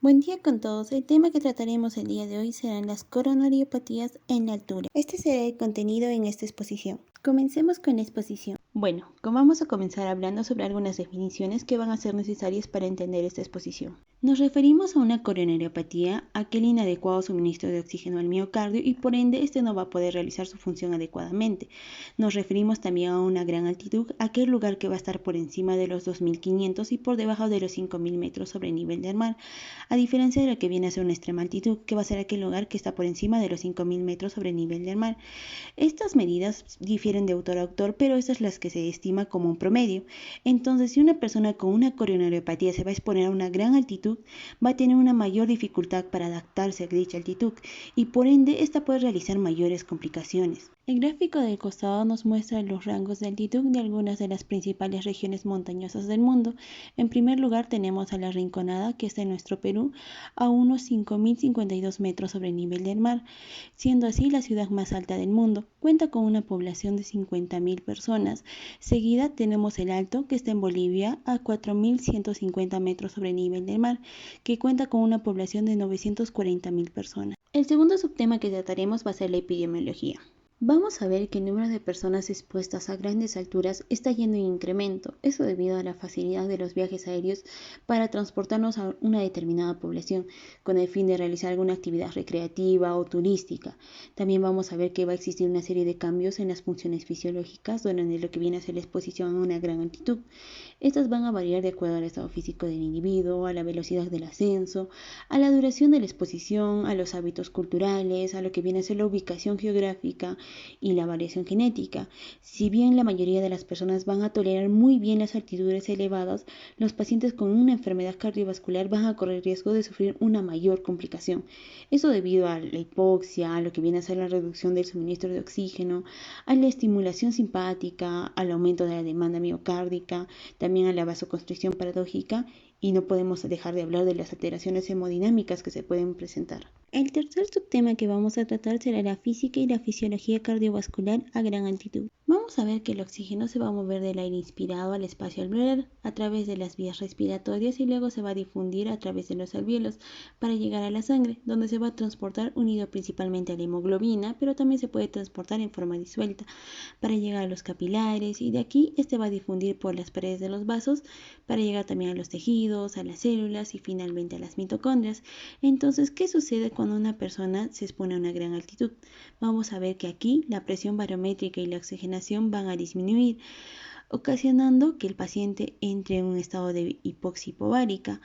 Buen día con todos. El tema que trataremos el día de hoy serán las coronariopatías en la altura. Este será el contenido en esta exposición. Comencemos con la exposición. Bueno, vamos a comenzar hablando sobre algunas definiciones que van a ser necesarias para entender esta exposición. Nos referimos a una coronariopatía, aquel inadecuado suministro de oxígeno al miocardio y por ende este no va a poder realizar su función adecuadamente. Nos referimos también a una gran altitud, aquel lugar que va a estar por encima de los 2.500 y por debajo de los 5.000 metros sobre el nivel del mar, a diferencia de lo que viene a ser una extrema altitud, que va a ser aquel lugar que está por encima de los 5.000 metros sobre el nivel del mar. Estas medidas difieren de autor a autor, pero estas son las que se estima como un promedio. Entonces, si una persona con una coronariopatía se va a exponer a una gran altitud, va a tener una mayor dificultad para adaptarse a dicha altitud y por ende esta puede realizar mayores complicaciones. El gráfico del costado nos muestra los rangos de altitud de algunas de las principales regiones montañosas del mundo. En primer lugar tenemos a la Rinconada, que está en nuestro Perú, a unos 5.052 metros sobre el nivel del mar, siendo así la ciudad más alta del mundo. Cuenta con una población de 50.000 personas. Seguida tenemos el Alto, que está en Bolivia, a 4.150 metros sobre el nivel del mar, que cuenta con una población de 940.000 personas. El segundo subtema que trataremos va a ser la epidemiología. Vamos a ver que el número de personas expuestas a grandes alturas está yendo en incremento, eso debido a la facilidad de los viajes aéreos para transportarnos a una determinada población con el fin de realizar alguna actividad recreativa o turística. También vamos a ver que va a existir una serie de cambios en las funciones fisiológicas durante lo que viene a ser la exposición a una gran altitud. Estas van a variar de acuerdo al estado físico del individuo, a la velocidad del ascenso, a la duración de la exposición, a los hábitos culturales, a lo que viene a ser la ubicación geográfica y la variación genética. Si bien la mayoría de las personas van a tolerar muy bien las altitudes elevadas, los pacientes con una enfermedad cardiovascular van a correr riesgo de sufrir una mayor complicación. Eso debido a la hipoxia, a lo que viene a ser la reducción del suministro de oxígeno, a la estimulación simpática, al aumento de la demanda miocárdica, también a la vasoconstricción paradójica, y no podemos dejar de hablar de las alteraciones hemodinámicas que se pueden presentar. El tercer subtema que vamos a tratar será la física y la fisiología cardiovascular a gran altitud. Vamos a ver que el oxígeno se va a mover del aire inspirado al espacio alveolar a través de las vías respiratorias y luego se va a difundir a través de los alvéolos para llegar a la sangre, donde se va a transportar unido principalmente a la hemoglobina, pero también se puede transportar en forma disuelta para llegar a los capilares y de aquí este va a difundir por las paredes de los vasos para llegar también a los tejidos, a las células y finalmente a las mitocondrias. Entonces, ¿qué sucede cuando una persona se expone a una gran altitud? Vamos a ver que aquí la presión barométrica y la oxigenación van a disminuir, ocasionando que el paciente entre en un estado de hipoxia hipovárica.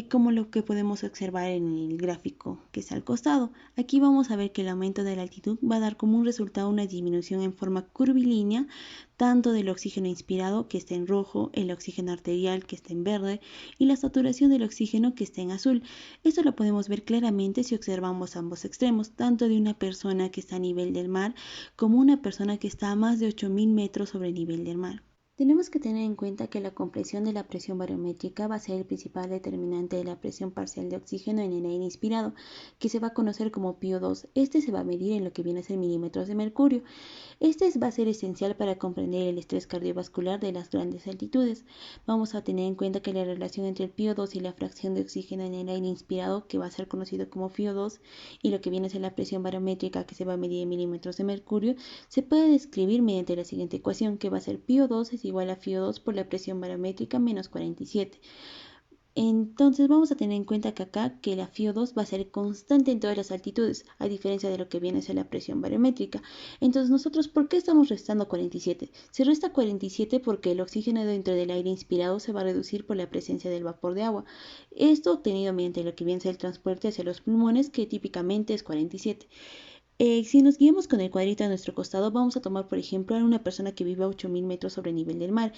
Como lo que podemos observar en el gráfico que está al costado. Aquí vamos a ver que el aumento de la altitud va a dar como un resultado una disminución en forma curvilínea, tanto del oxígeno inspirado, que está en rojo, el oxígeno arterial, que está en verde, y la saturación del oxígeno, que está en azul. Esto lo podemos ver claramente si observamos ambos extremos, tanto de una persona que está a nivel del mar como una persona que está a más de 8.000 metros sobre el nivel del mar. Tenemos que tener en cuenta que la compresión de la presión barométrica va a ser el principal determinante de la presión parcial de oxígeno en el aire inspirado, que se va a conocer como PO2. Este se va a medir en lo que viene a ser milímetros de mercurio. Este va a ser esencial para comprender el estrés cardiovascular de las grandes altitudes. Vamos a tener en cuenta que la relación entre el PO2 y la fracción de oxígeno en el aire inspirado, que va a ser conocido como FiO2, y lo que viene a ser la presión barométrica, que se va a medir en milímetros de mercurio, se puede describir mediante la siguiente ecuación, que va a ser PO2 es igual a FiO2 por la presión barométrica menos 47. Entonces vamos a tener en cuenta que acá que la FiO2 va a ser constante en todas las altitudes, a diferencia de lo que viene a ser la presión barométrica. Entonces nosotros, ¿por qué estamos restando 47? Se resta 47 porque el oxígeno dentro del aire inspirado se va a reducir por la presencia del vapor de agua. Esto obtenido mediante lo que viene a ser el transporte hacia los pulmones, que típicamente es 47. Si nos guiamos con el cuadrito a nuestro costado, vamos a tomar, por ejemplo, a una persona que vive a 8.000 metros sobre el nivel del mar,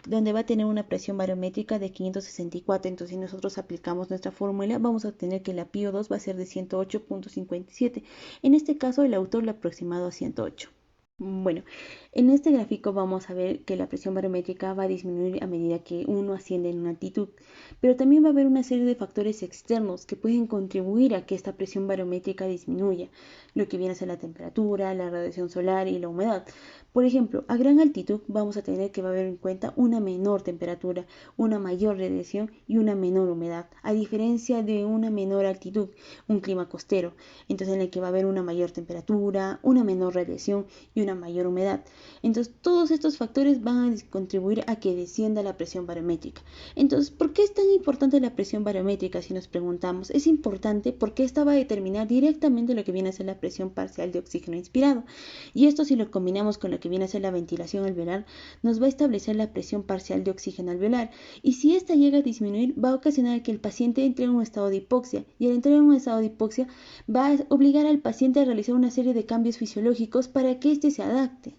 donde va a tener una presión barométrica de 564. Entonces, si nosotros aplicamos nuestra fórmula, vamos a tener que la PiO2 va a ser de 108.57. En este caso, el autor lo ha aproximado a 108. Bueno, en este gráfico vamos a ver que la presión barométrica va a disminuir a medida que uno asciende en una altitud, pero también va a haber una serie de factores externos que pueden contribuir a que esta presión barométrica disminuya, lo que viene a ser la temperatura, la radiación solar y la humedad. Por ejemplo, a gran altitud vamos a tener que haber en cuenta una menor temperatura, una mayor radiación y una menor humedad, a diferencia de una menor altitud, un clima costero, entonces en el que va a haber una mayor temperatura, una menor radiación y una mayor humedad. Entonces todos estos factores van a contribuir a que descienda la presión barométrica. Entonces, ¿por qué es tan importante la presión barométrica si nos preguntamos? Es importante porque esta va a determinar directamente lo que viene a ser la presión parcial de oxígeno inspirado. Y esto, si lo combinamos con lo que viene a ser la ventilación alveolar, nos va a establecer la presión parcial de oxígeno alveolar. Y si esta llega a disminuir, va a ocasionar que el paciente entre en un estado de hipoxia. Y al entrar en un estado de hipoxia, va a obligar al paciente a realizar una serie de cambios fisiológicos para que éste se adapte.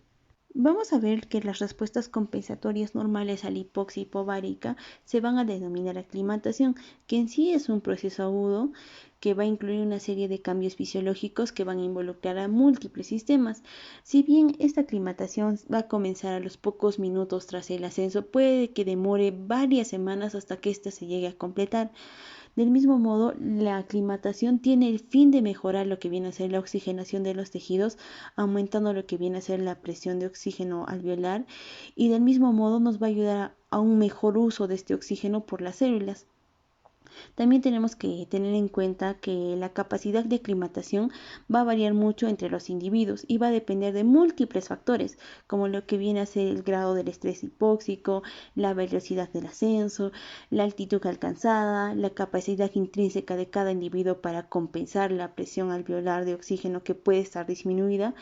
Vamos a ver que las respuestas compensatorias normales a la hipoxia hipobaríca se van a denominar aclimatación, que en sí es un proceso agudo que va a incluir una serie de cambios fisiológicos que van a involucrar a múltiples sistemas. Si bien esta aclimatación va a comenzar a los pocos minutos tras el ascenso, puede que demore varias semanas hasta que ésta se llegue a completar. Del mismo modo, la aclimatación tiene el fin de mejorar lo que viene a ser la oxigenación de los tejidos, aumentando lo que viene a ser la presión de oxígeno alveolar, y del mismo modo nos va a ayudar a un mejor uso de este oxígeno por las células. También tenemos que tener en cuenta que la capacidad de aclimatación va a variar mucho entre los individuos y va a depender de múltiples factores, como lo que viene a ser el grado del estrés hipóxico, la velocidad del ascenso, la altitud alcanzada, la capacidad intrínseca de cada individuo para compensar la presión alveolar de oxígeno que puede estar disminuida.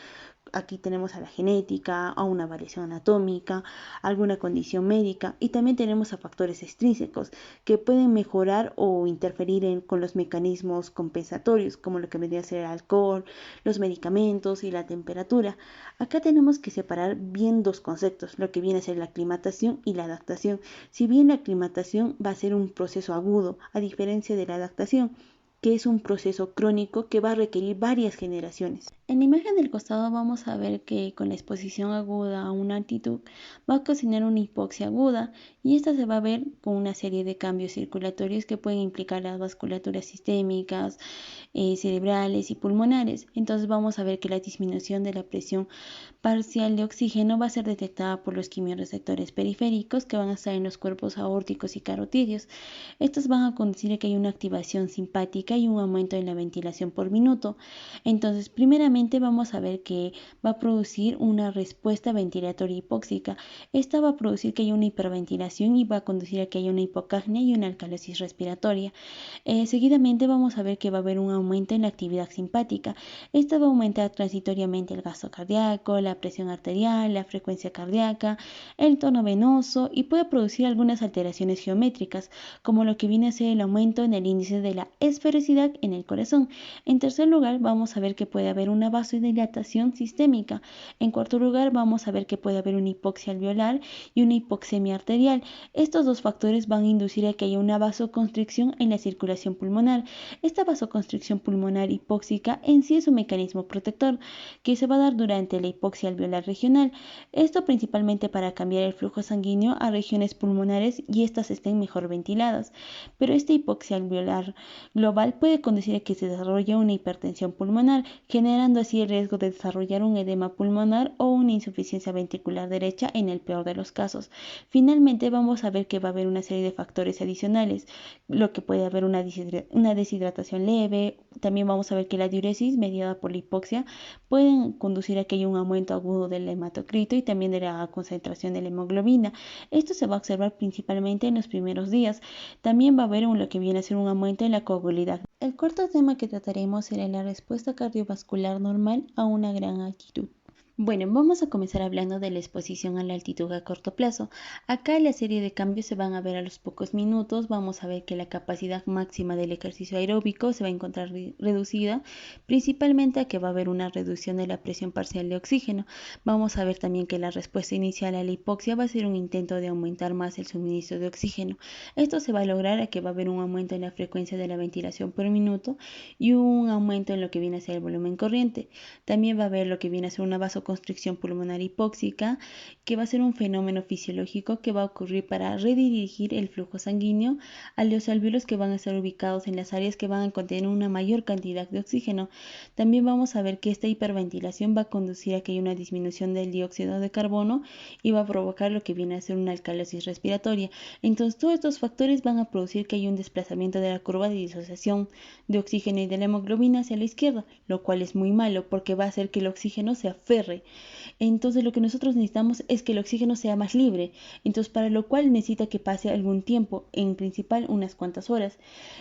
Aquí tenemos a la genética, a una variación anatómica, alguna condición médica y también tenemos a factores extrínsecos que pueden mejorar o interferir con los mecanismos compensatorios, como lo que vendría a ser el alcohol, los medicamentos y la temperatura. Acá tenemos que separar bien dos conceptos, lo que viene a ser la aclimatación y la adaptación. Si bien la aclimatación va a ser un proceso agudo, a diferencia de la adaptación, que es un proceso crónico que va a requerir varias generaciones. En la imagen del costado vamos a ver que con la exposición aguda a una altitud va a ocasionar una hipoxia aguda y esta se va a ver con una serie de cambios circulatorios que pueden implicar las vasculaturas sistémicas, cerebrales y pulmonares. Entonces vamos a ver que la disminución de la presión parcial de oxígeno va a ser detectada por los quimiorreceptores periféricos que van a estar en los cuerpos aórticos y carotídeos. Estos van a conducir a que haya una activación simpática y un aumento en la ventilación por minuto. Entonces, primeramente vamos a ver que va a producir una respuesta ventilatoria hipóxica. Esta va a producir que haya una hiperventilación y va a conducir a que haya una hipocapnia y una alcalosis respiratoria. Seguidamente vamos a ver que va a haber un aumento en la actividad simpática. Esta va a aumentar transitoriamente el gasto cardíaco, la presión arterial, la frecuencia cardíaca, el tono venoso y puede producir algunas alteraciones geométricas, como lo que viene a ser el aumento en el índice de la esfericidad en el corazón. En tercer lugar, vamos a ver que puede haber una vasodilatación sistémica. En cuarto lugar, vamos a ver que puede haber una hipoxia alveolar y una hipoxemia arterial. Estos dos factores van a inducir a que haya una vasoconstricción en la circulación pulmonar. Esta vasoconstricción pulmonar hipóxica en sí es un mecanismo protector que se va a dar durante la hipoxia alveolar regional. Esto principalmente para cambiar el flujo sanguíneo a regiones pulmonares y estas estén mejor ventiladas. Pero esta hipoxia alveolar global puede conducir a que se desarrolle una hipertensión pulmonar, generando así el riesgo de desarrollar un edema pulmonar o una insuficiencia ventricular derecha en el peor de los casos. Finalmente vamos a ver que va a haber una serie de factores adicionales, lo que puede haber una deshidratación leve. También vamos a ver que la diuresis mediada por la hipoxia pueden conducir a que haya un aumento agudo del hematocrito y también de la concentración de la hemoglobina. Esto se va a observar principalmente en los primeros días. También va a haber lo que viene a ser un aumento en la coagulidad. El cuarto tema que trataremos será la respuesta cardiovascular normal a una gran altitud. Bueno, vamos a comenzar hablando de la exposición a la altitud a corto plazo. Acá la serie de cambios se van a ver a los pocos minutos. Vamos a ver que la capacidad máxima del ejercicio aeróbico se va a encontrar reducida, principalmente a que va a haber una reducción de la presión parcial de oxígeno. Vamos a ver también que la respuesta inicial a la hipoxia va a ser un intento de aumentar más el suministro de oxígeno. Esto se va a lograr a que va a haber un aumento en la frecuencia de la ventilación por minuto y un aumento en lo que viene a ser el volumen corriente. También va a haber lo que viene a ser una vasoconstricción vasoconstricción pulmonar hipóxica, que va a ser un fenómeno fisiológico que va a ocurrir para redirigir el flujo sanguíneo a los alvéolos que van a estar ubicados en las áreas que van a contener una mayor cantidad de oxígeno. También vamos a ver que esta hiperventilación va a conducir a que haya una disminución del dióxido de carbono y va a provocar lo que viene a ser una alcalosis respiratoria. Entonces, todos estos factores van a producir que haya un desplazamiento de la curva de disociación de oxígeno y de la hemoglobina hacia la izquierda, lo cual es muy malo porque va a hacer que el oxígeno se aferre. Entonces, lo que nosotros necesitamos es que el oxígeno sea más libre. Entonces, para lo cual necesita que pase algún tiempo, en principal unas cuantas horas,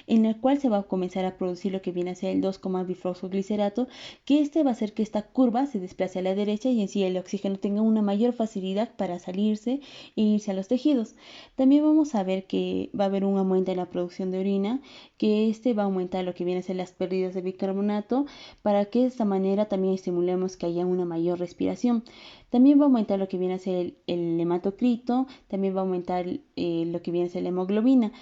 en el cual se va a comenzar a producir lo que viene a ser el 2,bifosfoglicerato, que este va a hacer que esta curva se desplace a la derecha y en sí el oxígeno tenga una mayor facilidad para salirse e irse a los tejidos. También vamos a ver que va a haber un aumento en la producción de orina, que este va a aumentar lo que viene a ser las pérdidas de bicarbonato, para que de esta manera también estimulemos que haya una mayor respiración. También va a aumentar lo que viene a ser el hematocrito, también va a aumentar lo que viene a ser la hemoglobina,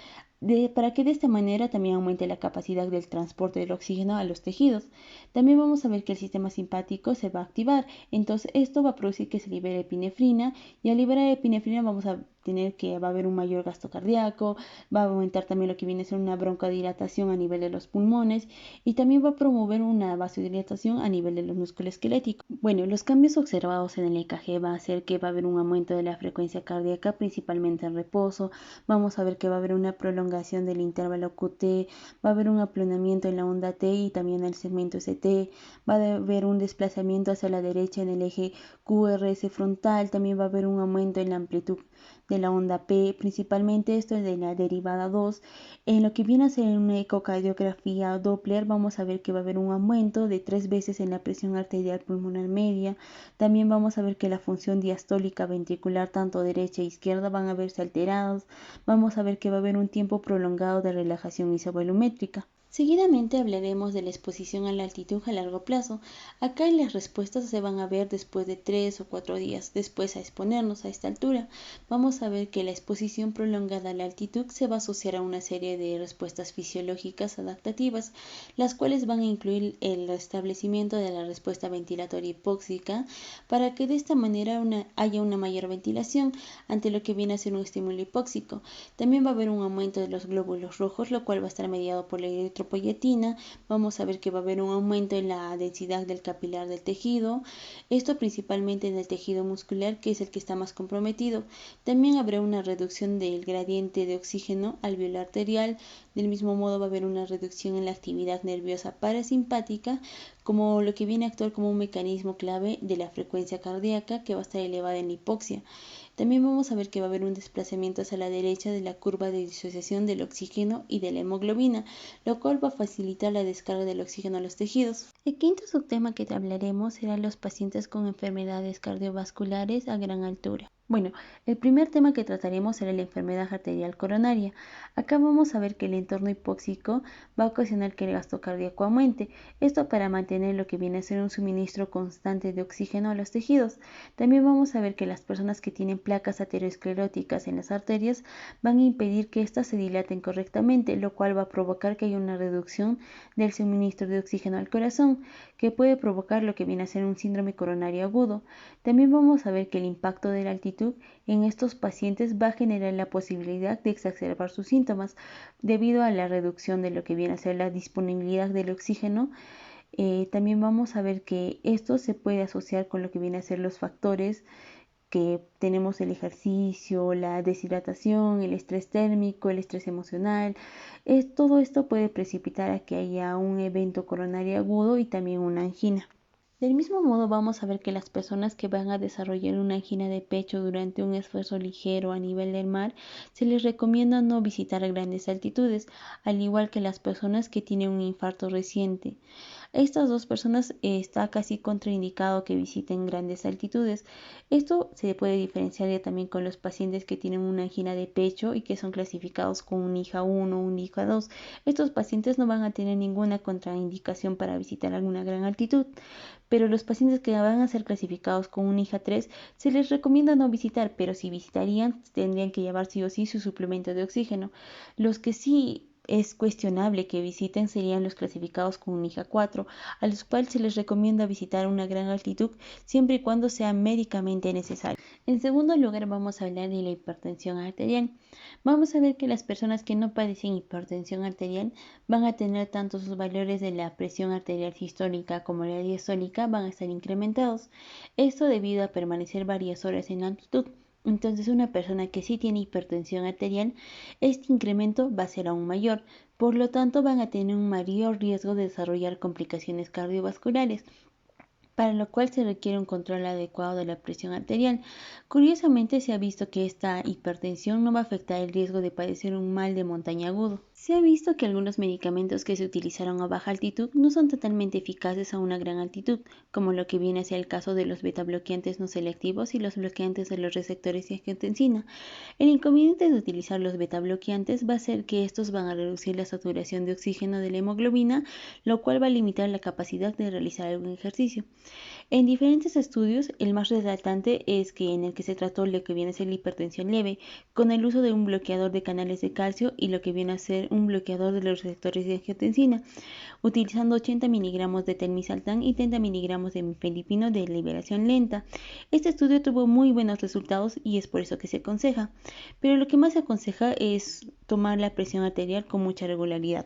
para que de esta manera también aumente la capacidad del transporte del oxígeno a los tejidos. También vamos a ver que el sistema simpático se va a activar, entonces esto va a producir que se libere epinefrina, y al liberar epinefrina vamos a tener que va a haber un mayor gasto cardíaco, va a aumentar también lo que viene a ser una broncodilatación a nivel de los pulmones y también va a promover una vasodilatación a nivel de los músculos esqueléticos. Bueno, los cambios observados en el EKG va a hacer que va a haber un aumento de la frecuencia cardíaca, principalmente en reposo. Vamos a ver que va a haber una prolongación del intervalo QT, va a haber un aplanamiento en la onda T y también en el segmento ST, va a haber un desplazamiento hacia la derecha en el eje QRS frontal, también va a haber un aumento en la amplitud de la onda P, principalmente esto es de la derivada 2. En lo que viene a ser una ecocardiografía Doppler, vamos a ver que va a haber un aumento de 3 veces en la presión arterial pulmonar media. También vamos a ver que la función diastólica ventricular, tanto derecha e izquierda, van a verse alterados. Vamos a ver que va a haber un tiempo prolongado de relajación isovolumétrica. Seguidamente hablaremos de la exposición a la altitud a largo plazo. Acá las respuestas se van a ver después de 3 o 4 días después a exponernos a esta altura. Vamos a ver que la exposición prolongada a la altitud se va a asociar a una serie de respuestas fisiológicas adaptativas, las cuales van a incluir el restablecimiento de la respuesta ventilatoria hipóxica, para que de esta manera haya una mayor ventilación ante lo que viene a ser un estímulo hipóxico. También va a haber un aumento de los glóbulos rojos, lo cual va a estar mediado por la eritropoyetina. Vamos a ver que va a haber un aumento en la densidad del capilar del tejido, esto principalmente en el tejido muscular, que es el que está más comprometido. También habrá una reducción del gradiente de oxígeno alveolar arterial. Del mismo modo va a haber una reducción en la actividad nerviosa parasimpática, como lo que viene a actuar como un mecanismo clave de la frecuencia cardíaca, que va a estar elevada en la hipoxia. También vamos a ver que va a haber un desplazamiento hacia la derecha de la curva de disociación del oxígeno y de la hemoglobina, lo cual va a facilitar la descarga del oxígeno a los tejidos. El quinto subtema que te hablaremos será los pacientes con enfermedades cardiovasculares a gran altura. Bueno, el primer tema que trataremos será la enfermedad arterial coronaria. Acá vamos a ver que el entorno hipóxico va a ocasionar que el gasto cardíaco aumente, esto para mantener lo que viene a ser un suministro constante de oxígeno a los tejidos. También vamos a ver que las personas que tienen placas ateroscleróticas en las arterias van a impedir que éstas se dilaten correctamente, lo cual va a provocar que haya una reducción del suministro de oxígeno al corazón, que puede provocar lo que viene a ser un síndrome coronario agudo. También vamos a ver que el impacto de la altitud en estos pacientes va a generar la posibilidad de exacerbar sus síntomas debido a la reducción de lo que viene a ser la disponibilidad del oxígeno. También vamos a ver que esto se puede asociar con lo que viene a ser los factores que tenemos: el ejercicio, la deshidratación, el estrés térmico, el estrés emocional. Todo esto puede precipitar a que haya un evento coronario agudo y también una angina. Del mismo modo, vamos a ver que las personas que van a desarrollar una angina de pecho durante un esfuerzo ligero a nivel del mar, se les recomienda no visitar grandes altitudes, al igual que las personas que tienen un infarto reciente. Estas dos personas está casi contraindicado que visiten grandes altitudes. Esto se puede diferenciar ya también con los pacientes que tienen una angina de pecho y que son clasificados con un IJA 1 o un IJA 2. Estos pacientes no van a tener ninguna contraindicación para visitar alguna gran altitud, pero los pacientes que van a ser clasificados con un IJA 3 se les recomienda no visitar, pero si visitarían tendrían que llevar sí o sí su suplemento de oxígeno. Los que sí es cuestionable que visiten serían los clasificados con un IJA 4, a los cuales se les recomienda visitar una gran altitud siempre y cuando sea médicamente necesario. En segundo lugar, vamos a hablar de la hipertensión arterial. Vamos a ver que las personas que no padecen hipertensión arterial van a tener tanto sus valores de la presión arterial sistólica como la diastólica van a estar incrementados. Esto debido a permanecer varias horas en altitud. Entonces, una persona que sí tiene hipertensión arterial, este incremento va a ser aún mayor. Por lo tanto, van a tener un mayor riesgo de desarrollar complicaciones cardiovasculares, para lo cual se requiere un control adecuado de la presión arterial. Curiosamente, se ha visto que esta hipertensión no va a afectar el riesgo de padecer un mal de montaña agudo. Se ha visto que algunos medicamentos que se utilizaron a baja altitud no son totalmente eficaces a una gran altitud, como lo que viene a ser el caso de los betabloqueantes no selectivos y los bloqueantes de los receptores de angiotensina. El inconveniente de utilizar los betabloqueantes va a ser que estos van a reducir la saturación de oxígeno de la hemoglobina, lo cual va a limitar la capacidad de realizar algún ejercicio. En diferentes estudios, el más resaltante es que en el que se trató lo que viene a ser la hipertensión leve, con el uso de un bloqueador de canales de calcio y lo que viene a ser un bloqueador de los receptores de angiotensina, utilizando 80 miligramos de telmisartán y 30 miligramos de mifepristona de liberación lenta. Este estudio tuvo muy buenos resultados y es por eso que se aconseja, pero lo que más se aconseja es tomar la presión arterial con mucha regularidad.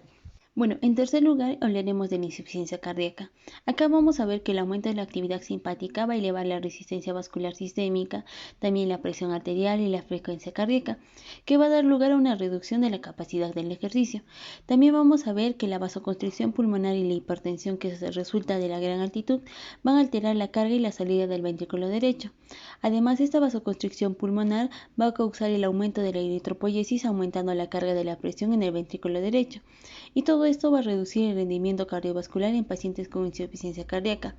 Bueno, en tercer lugar hablaremos de la insuficiencia cardíaca. Acá vamos a ver que el aumento de la actividad simpática va a elevar la resistencia vascular sistémica, también la presión arterial y la frecuencia cardíaca, que va a dar lugar a una reducción de la capacidad del ejercicio. También vamos a ver que la vasoconstricción pulmonar y la hipertensión que resulta de la gran altitud van a alterar la carga y la salida del ventrículo derecho. Además, esta vasoconstricción pulmonar va a causar el aumento de la eritropoyesis, aumentando la carga de la presión en el ventrículo derecho. Y todo esto va a reducir el rendimiento cardiovascular en pacientes con insuficiencia cardíaca.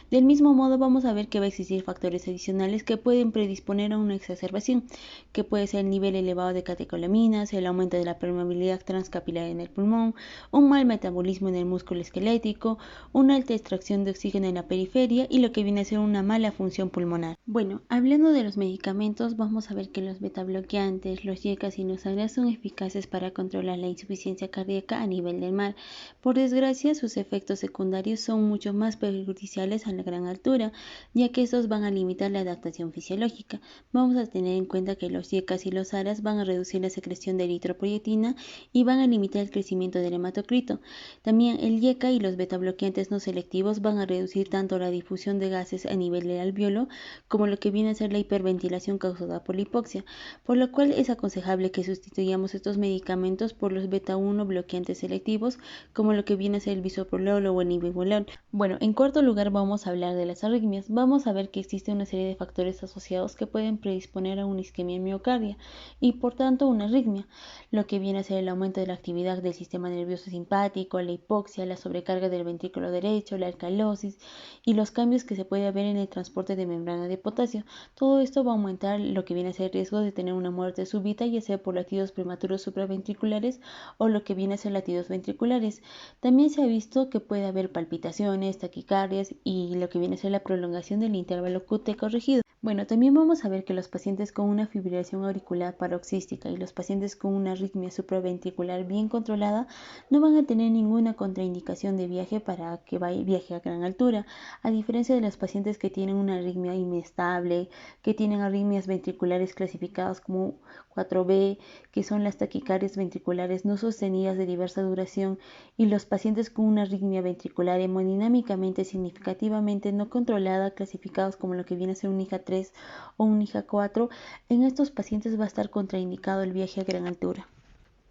Del mismo modo, vamos a ver que va a existir factores adicionales que pueden predisponer a una exacerbación, que puede ser el nivel elevado de catecolaminas, el aumento de la permeabilidad transcapilar en el pulmón, un mal metabolismo en el músculo esquelético, una alta extracción de oxígeno en la periferia y lo que viene a ser una mala función pulmonar. Bueno, hablando de los medicamentos, vamos a ver que los betabloqueantes, los YECAs y los ARAs son eficaces para controlar la insuficiencia cardíaca a nivel del mar. Por desgracia, sus efectos secundarios son mucho más perjudiciales a la gran altura, ya que estos van a limitar la adaptación fisiológica. Vamos a tener en cuenta que los YECAs y los ARAs van a reducir la secreción de eritropoyetina y van a limitar el crecimiento del hematocrito. También el YECA y los betabloqueantes no selectivos van a reducir tanto la difusión de gases a nivel del alveolo como lo que viene a ser la hiperventilación causada por la hipoxia, por lo cual es aconsejable que sustituyamos estos medicamentos por los beta-1 bloqueantes selectivos, como lo que viene a ser el bisoprolol o el nebivolol. Bueno, en cuarto lugar vamos a hablar de las arritmias. Vamos a ver que existe una serie de factores asociados que pueden predisponer a una isquemia miocardia y por tanto una arritmia, lo que viene a ser el aumento de la actividad del sistema nervioso simpático, la hipoxia, la sobrecarga del ventrículo derecho, la alcalosis y los cambios que se puede haber en el transporte de membrana de potasio. Todo esto va a aumentar lo que viene a ser el riesgo de tener una muerte súbita, ya sea por latidos prematuros supraventriculares o lo que viene a ser latidos ventriculares. También se ha visto que puede haber palpitaciones, taquicardias y lo que viene a ser la prolongación del intervalo QT corregido. Bueno, también vamos a ver que los pacientes con una fibrilación auricular paroxística y los pacientes con una arritmia supraventricular bien controlada no van a tener ninguna contraindicación de viaje para que viaje a gran altura, a diferencia de los pacientes que tienen una arritmia inestable, que tienen arritmias ventriculares clasificadas como 4B, que son las taquicardias ventriculares no sostenidas de diversa duración, y los pacientes con una arritmia ventricular hemodinámicamente significativamente no controlada, clasificados como lo que viene a ser un IJA 3 o un IJA 4, en estos pacientes va a estar contraindicado el viaje a gran altura.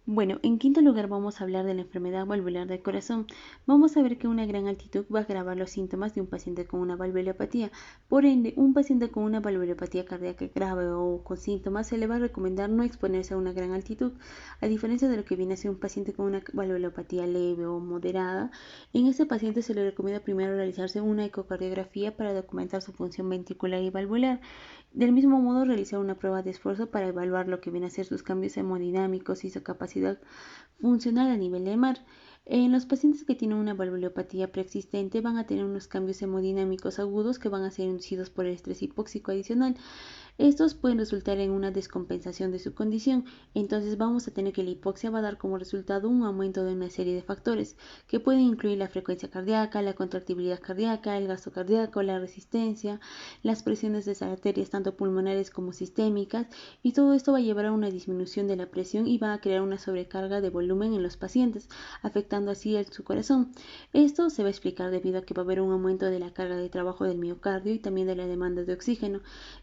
Bueno, en quinto lugar vamos a hablar de la enfermedad valvular del corazón. Vamos a ver que una gran altitud va a agravar los síntomas de un paciente con una valvulopatía. Por ende, un paciente con una valvulopatía cardíaca grave o con síntomas se le va a recomendar no exponerse a una gran altitud. A diferencia de lo que viene a ser un paciente con una valvulopatía leve o moderada, en este paciente se le recomienda primero realizarse una ecocardiografía para documentar su función ventricular y valvular. Del mismo modo, realizar una prueba de esfuerzo para evaluar lo que viene a ser sus cambios hemodinámicos y su capacidad funcional a nivel del mar. En los pacientes que tienen una valvulopatía preexistente van a tener unos cambios hemodinámicos agudos que van a ser inducidos por el estrés hipóxico adicional. Estos pueden resultar en una descompensación de su condición, entonces vamos a tener que la hipoxia va a dar como resultado un aumento de una serie de factores que pueden incluir la frecuencia cardíaca, la contractibilidad cardíaca, el gasto cardíaco, la resistencia, las presiones de las arterias tanto pulmonares como sistémicas, y todo esto va a llevar a una disminución de la presión y va a crear una sobrecarga de volumen en los pacientes, afectando así su corazón. Esto se va a explicar debido a que va a haber un aumento de la carga de trabajo del miocardio y también de la demanda de oxígeno,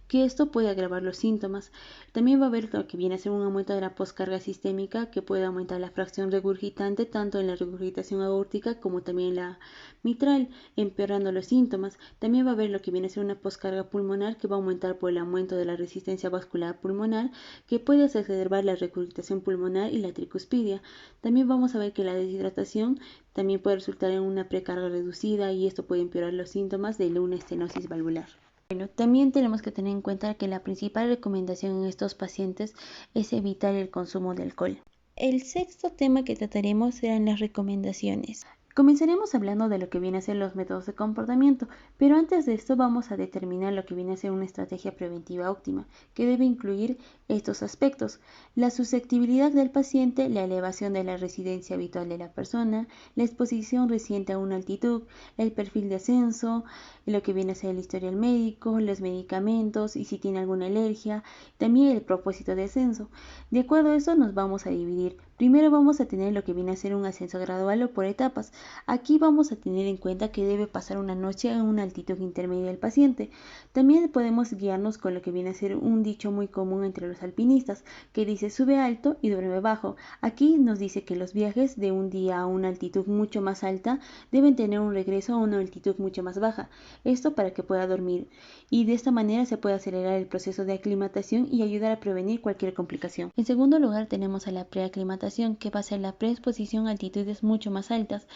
que esto puede agravar los síntomas. También va a haber lo que viene a ser un aumento de la poscarga sistémica, que puede aumentar la fracción regurgitante tanto en la regurgitación aórtica como también en la mitral, empeorando los síntomas. También va a haber lo que viene a ser una poscarga pulmonar, que va a aumentar por el aumento de la resistencia vascular pulmonar, que puede exacerbar la regurgitación pulmonar y la tricuspidia. También vamos a ver que la deshidratación también puede resultar en una precarga reducida y esto puede empeorar los síntomas de una estenosis valvular. Bueno, también tenemos que tener en cuenta que la principal recomendación en estos pacientes es evitar el consumo de alcohol. El sexto tema que trataremos serán las recomendaciones. Comenzaremos hablando de lo que viene a ser los métodos de comportamiento, pero antes de esto vamos a determinar lo que viene a ser una estrategia preventiva óptima, que debe incluir estos aspectos: la susceptibilidad del paciente, la elevación de la residencia habitual de la persona, la exposición reciente a una altitud, el perfil de ascenso, lo que viene a ser el historial médico, los medicamentos y si tiene alguna alergia, también el propósito de ascenso. De acuerdo a eso nos vamos a dividir. Primero vamos a tener lo que viene a ser un ascenso gradual o por etapas. Aquí vamos a tener en cuenta que debe pasar una noche a una altitud intermedia del paciente. También podemos guiarnos con lo que viene a ser un dicho muy común entre los alpinistas, que dice sube alto y duerme bajo. Aquí nos dice que los viajes de un día a una altitud mucho más alta deben tener un regreso a una altitud mucho más baja. Esto para que pueda dormir, y de esta manera se puede acelerar el proceso de aclimatación y ayudar a prevenir cualquier complicación. En segundo lugar tenemos a la preaclimatación, que va a ser la preexposición a altitudes mucho más altas.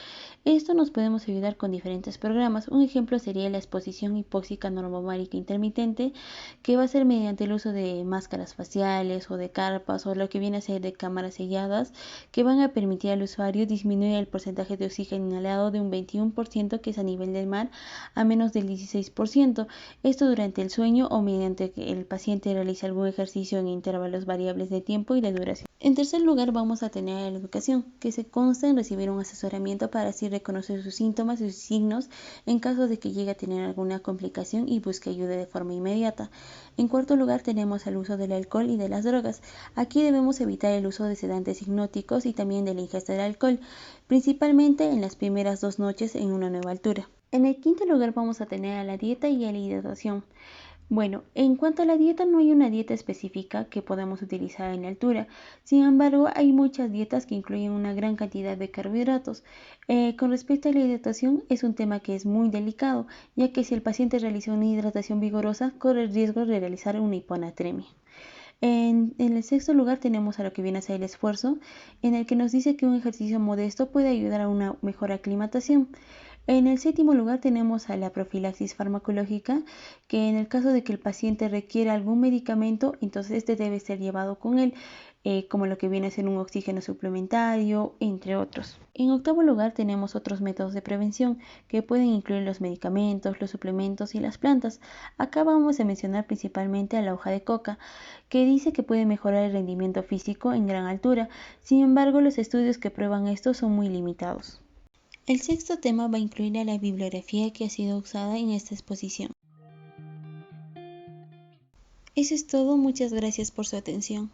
Esto nos podemos ayudar con diferentes programas. Un ejemplo sería la exposición hipóxica normomárica intermitente, que va a ser mediante el uso de máscaras faciales o de carpas o lo que viene a ser de cámaras selladas, que van a permitir al usuario disminuir el porcentaje de oxígeno inhalado de un 21%, que es a nivel del mar, a menos del 16%. Esto durante el sueño o mediante que el paciente realice algún ejercicio en intervalos variables de tiempo y de duración. En tercer lugar vamos a tener la educación, que se consta en recibir un asesoramiento para así reconocer sus síntomas y sus signos en caso de que llegue a tener alguna complicación y busque ayuda de forma inmediata. En cuarto lugar tenemos el uso del alcohol y de las drogas. Aquí debemos evitar el uso de sedantes hipnóticos y también de la ingesta de alcohol, principalmente en las primeras 2 noches en una nueva altura. En el quinto lugar vamos a tener a la dieta y a la hidratación. Bueno, en cuanto a la dieta, no hay una dieta específica que podamos utilizar en la altura. Sin embargo, hay muchas dietas que incluyen una gran cantidad de carbohidratos. Con respecto a la hidratación, es un tema que es muy delicado, ya que si el paciente realiza una hidratación vigorosa, corre el riesgo de realizar una hiponatremia. En el sexto lugar tenemos a lo que viene a ser el esfuerzo, en el que nos dice que un ejercicio modesto puede ayudar a una mejor aclimatación. En el séptimo lugar tenemos a la profilaxis farmacológica, que en el caso de que el paciente requiera algún medicamento, entonces este debe ser llevado con él, como lo que viene a ser un oxígeno suplementario, entre otros. En octavo lugar tenemos otros métodos de prevención, que pueden incluir los medicamentos, los suplementos y las plantas. Acá vamos a mencionar principalmente a la hoja de coca, que dice que puede mejorar el rendimiento físico en gran altura. Sin embargo, los estudios que prueban esto son muy limitados. El sexto tema va a incluir a la bibliografía que ha sido usada en esta exposición. Eso es todo, muchas gracias por su atención.